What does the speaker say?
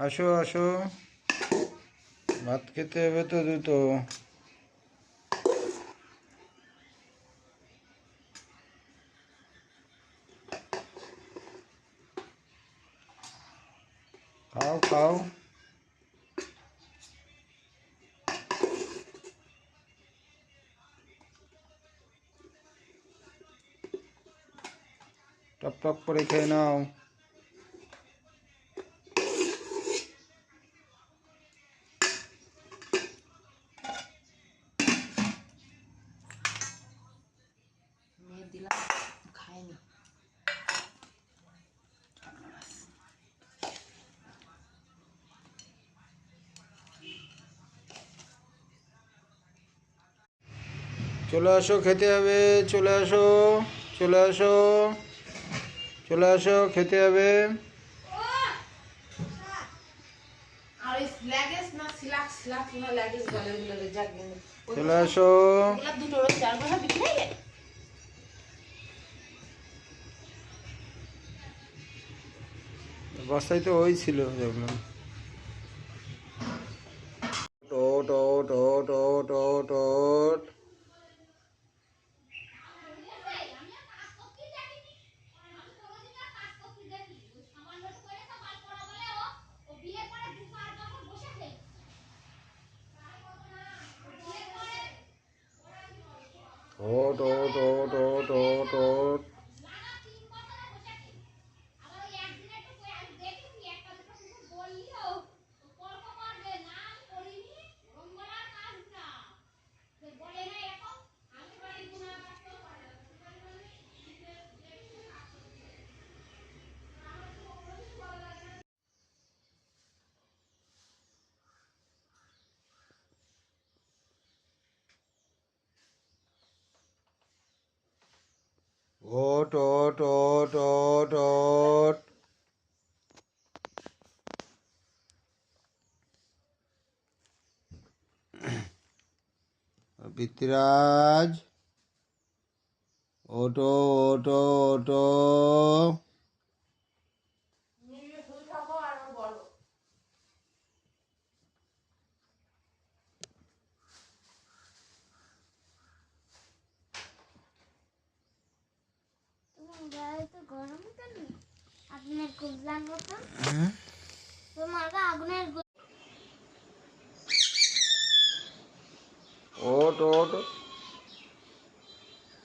আসো আসো, ভাত খেতে হবে তো দ্রুত। খাও খাও। টপ টপ করে খেয়ে নাও। দিলাম, খায়নি। চলে আসো, খেতে হবে। চলে আসো, চলে আসো, চলে আসো, খেতে হবে। আর ওই ল্যাগেজ না সিলাক সিলাক না ল্যাগেজ বলে ওগুলো জাগবে। চলে আসো। ওগুলো দুটো রোজ চার বছর বিক্রি হয়ে যায়। বস্তায় তো ওই ছিল দেখলাম। ওট ওট ওট ওট ওট ওট। ওট ওট ওট ওট ওট ওট। ওট ওট ওট ওট ওট। পিতৃরাজ, ওটো ওটো ওটো। আগুনের গোলার মতো তোমার আগুনের ওট ওট।